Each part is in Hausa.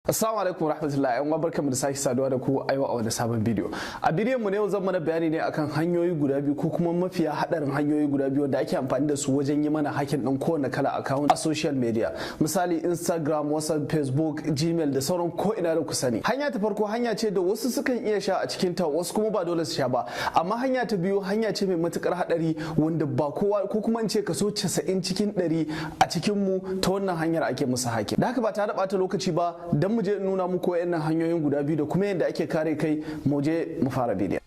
Assalamu alaikum warahmatullahi yan uwa, barkamu da sake saduwa da ku a yau a wani sabon bidiyo. A bidiyon mu ne zan mana bayani ne akan hanyoyi guda biyu ko kuma mafiya hadarin hanyoyi guda biyu da ake amfani da su wajen yi mana hacking din kowane kala account a social media. Misali Instagram, WhatsApp, Facebook, Gmail da sauran ko ina da ku sani. Hanya ta farko hanya ce da wasu sukan iya sha a cikin ta, wasu kuma ba dole su sha ba. Amma hanya ta biyu hanya ce mai matukar hadari wanda ba kowa ko kuma in ce kaso 90 cikin 100 a cikin mu ta wannan hanyar ake musu hacking. Da haka ba ta da bata lokaci ba dan mu je nuna muku wayannan hanyoyin guda biyu da kuma yadda ake kare kai. Mu je mu fara bidiyon.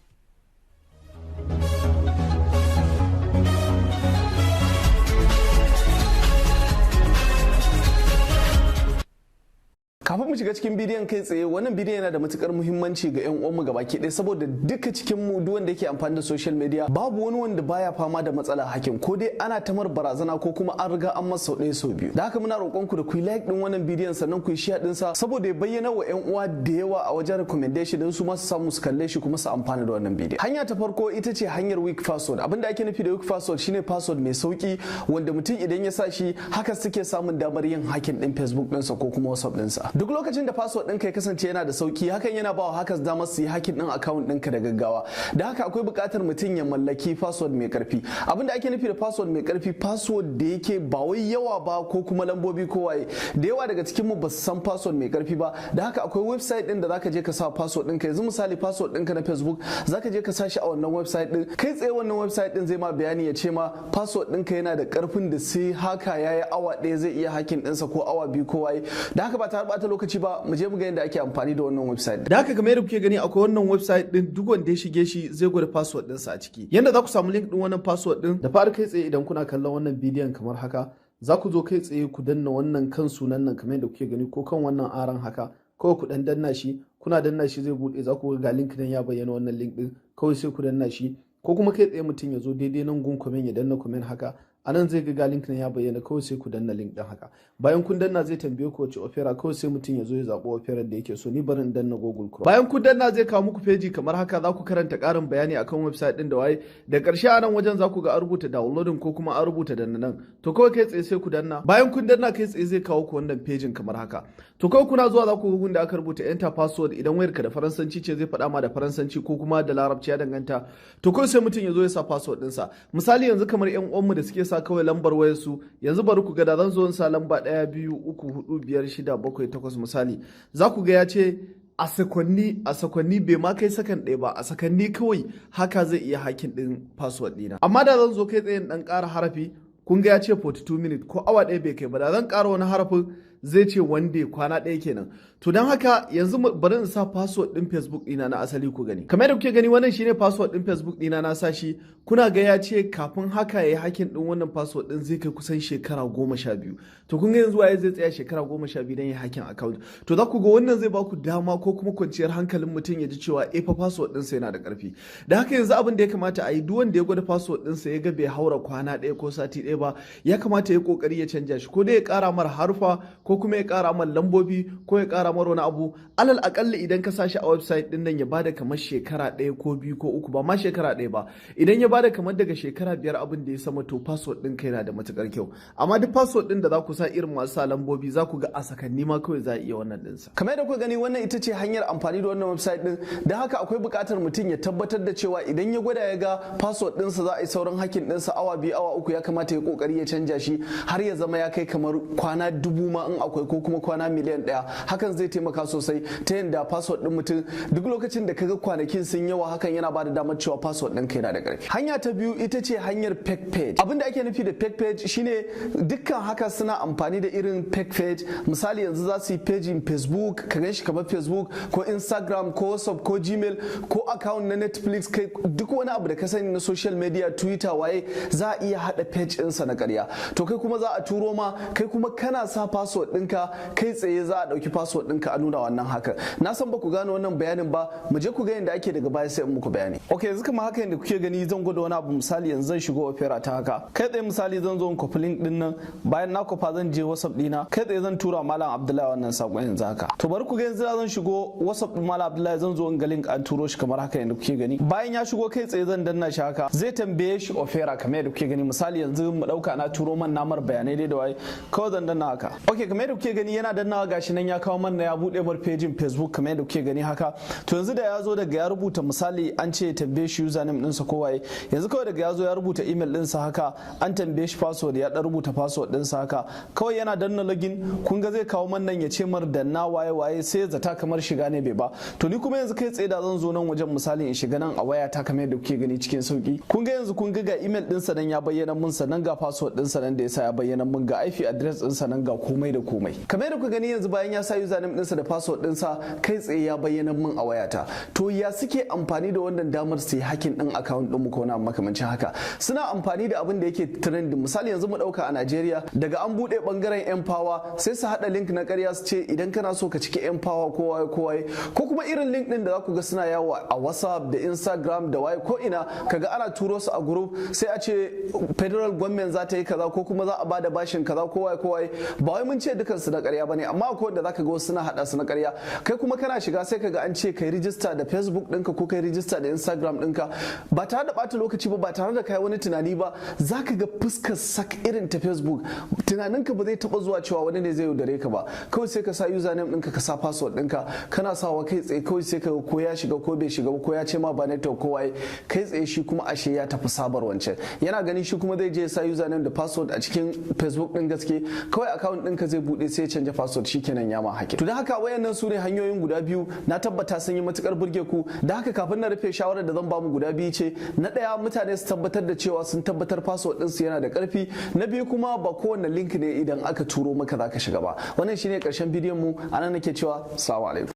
Kafin mu shiga cikin bidiyon kai tsaye, wannan bidiyon yana da matukar muhimmanci ga yan uwanmu gabaki ɗaya saboda duka cikin mu duk wanda yake amfani da social media babu wani wanda baya fama da matsala hacking, ko dai ana tamar barazana ko kuma an riga an masa sau ɗaya sau biyu. Da haka muna roƙon ku da ku like din wannan bidiyon sannan ku yi share din sa saboda ya bayyana wa yan uwa da yawa a wajen recommendation din su ma su samu su kalle shi kuma su amfana da wannan bidiyon. Hanya ta farko ita ce hanyar weak password. Abinda ake nufi da weak password shine password mai sauki wanda mutum idan ya sa shi haka suke samun damar yin hacking din Facebook ɗinsa ko kuma WhatsApp ɗinsa. Duk lokacin da password ɗinka ya kasance yana da sauki, hakan yana ba wa hackers damar su yi hacking ɗin account ɗinka da gaggawa. Da haka akwai buƙatar mutum ya mallaki password mai ƙarfi. Abin da ake nufi da password mai ƙarfi, password da yake ba wai yawa ba ko kuma lambobi ko waye. Da yawa daga cikin mu ba su san password mai ƙarfi ba. Da haka akwai website ɗin da zaka je ka sa password ɗinka. Yanzu misali password ɗinka na Facebook zaka je ka sa shi a wannan website ɗin. Kai tsaye wannan website ɗin zai ma bayani ya ce ma password ɗinka yana da ƙarfin da sai haka yayi awa ɗaya zai iya hacking ɗinsa ko awa biyu ko waye. Da haka ba ta ɓata lokaci ba, mu je mu ga yadda ake amfani da wannan website. Da haka kamar yadda kuke gani akwai wannan website din, duk wanda ya shige shi zai gwada password ɗinsa a ciki. Yanda za ku samu link din wannan password din, da fara kai tsaye idan kuna kallon wannan bidiyon kamar haka, za ku zo kai tsaye ku danna wannan kan sunan nan kamar yadda kuke gani ko kan wannan aran haka, kawai ku dan danna shi, kuna danna shi zai bude, za ku ga link din ya bayyana wannan link din, kawai sai ku danna shi, ko kuma kai tsaye mutum ya zo daidai nan gun comment ya danna comment haka, a nan zai ga link na ya bayyana, kawai sai ku danna link din haka. Bayan kun danna zai tambaye ku wace opera, kawai sai mutum ya zo ya zaɓi opera da yake so. Ni bari in danna Google Chrome. Bayan kun danna zai kawo muku feji kamar haka, za ku karanta ƙarin bayani akan website din da waye. Da ƙarshe a nan wajen za ku ga an rubuta downloading ko kuma an rubuta danna nan. To kawai kai tsaye sai ku danna. Bayan kun danna kai tsaye zai kawo ku wannan fejin kamar haka. To kawai kuna zuwa za ku ga gun da aka rubuta enter password. Idan wayarka da Faransanci ce zai faɗa ma da Faransanci ko kuma da Larabci, ya danganta. To kawai sai mutum ya zo ya sa password ɗinsa. Misali yanzu kamar ƴan uwanmu da suke sa kawai lambar wayar su, yanzu bari ku ga da zan zo in sa lamba 1 2 3 4 5 6 7 8 misali, za ku ga ya ce a sakonni bai ma kai sakan ɗaya ba, a sakanni kawai haka zai iya hacking din password ɗina. Amma da zan zo kai tsaye dan ƙara harafi, kun ga ya ce 42 minutes ko awa ɗaya bai kai ba, da zan ƙara wani harafin zai ce one day, kwana ɗaya kenan. To don haka yanzu bari in sa password ɗin Facebook ɗina na asali ku gani. Kamar yadda kuke gani wannan shine password ɗin Facebook ɗina na sa shi. Kuna ga ya ce kafin haka ya yi hacking ɗin wannan password ɗin zai kai kusan shekara 12. To kun ga yanzu waye zai tsaya shekara 12 don ya hacking account. To za ku ga wannan zai ba ku dama ko kuma kwanciyar hankalin mutum ya ji cewa fa password ɗinsa yana da ƙarfi. Da haka yanzu abin da ya kamata a yi, duk wanda ya gwada password ɗinsa ya ga bai haura kwana ɗaya ko sati ɗaya ba, ya kamata ya kokari ya canja shi, ko dai ya ƙara mara harfa ko kuma ya ƙara mar lambobi ko ya ƙara mar wani abu. Alal aƙalla idan ka sashi a website din nan ya bada kamar shekara 1 ko 2 ko 3, ba ma shekara 1 ba. Idan ya bada kamar daga shekara 5 abin da ya sama, to password din kai yana da matukar kyau. Amma duk password din da za ku sa irin masu sa lambobi, za ku ga a sakanni ma kawai za a iya wannan dinsa. Kamar yadda kuka gani wannan ita ce hanyar amfani da wannan website din. Da haka akwai buƙatar mutum ya tabbatar da cewa idan ya gwada ya ga password ɗinsa za a yi sauran hacking ɗinsa awa 2 awa 3, ya kamata ya kokari ya canja shi har ya zama ya kai kamar kwana 1000 ma in akwai, ko kuma kwana miliyan 1. Hakan zai taimaka sosai ta yadda password din mutum duk lokacin da kaga kwanakin sun yawa, hakan yana bada damar cewa password ɗinka yana da ƙarfi. Hanya ta biyu ita ce hanyar fake page. Abin da ake nufi da fake page shine dukkan haka suna amfani da irin fake page. Misali yanzu za su yi page in Facebook, ka gan shi kamar Facebook ko Instagram ko WhatsApp ko Gmail ko account na Netflix, kai duk wani abu da ka sani na social media, Twitter waye, za a iya haɗa page ɗinsa na ƙarya. To kai kuma za a turo ma, kai kuma kana sa password ɗinka, kai tsaye za a ɗauki password ɗinka a nuna wannan haka. Na san ba ku gane wannan bayanin ba, mu je ku ga yadda ake daga baya sai in muku bayani. Okay, yanzu kamar haka yadda kuke gani zan gwada wani abu. Misali yanzu zan shigo opera ta haka, kai tsaye misali zan zo in copy link din nan, bayan na kofa zan je WhatsApp ɗina, kai tsaye zan tura Malam Abdullahi wannan sakon yanzu haka. To bari ku ga yanzu zan shigo WhatsApp din Malam Abdullahi, zan zo in ga link an turo shi kamar haka yadda kuke gani. Bayan ya shigo kai tsaye zan danna shi haka, zai tambaye shi opera kamar yadda kuke gani. Misali yanzu mu dauka na turo man namar bayanai dai da waye, kawai zan danna haka. Okay, kamar kamar yadda kuke gani yana dannawa gashi nan ya kawo mana ya bude mar pejin Facebook kamar yadda kuke gani haka. To yanzu da ya zo daga ya rubuta misali an ce tambaye shi username ɗinsa ko waye, yanzu kawai daga ya zo ya rubuta email ɗinsa haka, an tambaye shi password ya dan rubuta password ɗinsa haka, kawai yana danna login kun ga zai kawo man nan ya ce mar danna waye sai ya zata kamar shiga ne bai ba. To ni kuma yanzu kai tsaye da zan zo nan wajen misali in shiga nan a waya ta kamar yadda kuke gani cikin sauki. Kun ga yanzu kun ga email ɗinsa nan ya bayyana mun, sannan ga password ɗinsa nan da yasa ya bayyana mun, ga IP address ɗinsa nan ga komai da komai. Kamar yadda kuka gani yanzu bayan ya sa username ɗinsa da password ɗinsa kai tsaye ya bayyana mun a wayata. To ya suke amfani da wannan damar su yi hacking ɗin account ɗin mu ko na makamancin haka? Suna amfani da abin da yake trending. Misali yanzu mu ɗauka a Najeriya daga an buɗe bangaren Empower sai su haɗa link na ƙarya su ce idan kana so ka ciki Empower ko waye ko kuma irin link ɗin da za ku ga suna yawo a WhatsApp da Instagram da waye ko ina kaga ana turo su a group sai a ce federal government za ta yi kaza ko kuma za a bada bashin kaza ko waye ba wai mun ce dukan su na ƙarya bane, amma akwai wanda zaka ga wasu suna hada su na ƙarya. Kai kuma kana shiga sai kaga an ce kai register da Facebook ɗinka ko kai register da Instagram ɗinka ba tare da ɓata lokaci ba tare da kai wani tunani ba, zaka ga fuskar sak irin ta Facebook, tunaninka ba zai taba zuwa cewa wani ne zai yaudare ka ba. Kawai sai ka sa username ɗinka ka sa password ɗinka kana sawa kai tsaye kawai sai ka ko ya shiga ko bai shiga ko ya ce ma ba network ko waye, kai tsaye shi kuma ashe ya tafi sabar wancan. Yana ganin shi kuma zai je ya sa username da password a cikin Facebook ɗin gaske, kawai account ɗinka zai buɗe sai ya canja password shikenan ya ma hake. To da haka wayannan su ne hanyoyin guda biyu, na tabbata sun yi matukar burge ku. Da haka kafin na rufe shawarar da zan ba mu guda biyu ce, na ɗaya mutane su tabbatar da cewa sun tabbatar password ɗinsu yana da ƙarfi, na biyu kuma ba kowane link ne idan aka turo maka zaka shiga ba. Wannan shine ƙarshen bidiyon mu, anan nake cewa assalamu alaikum.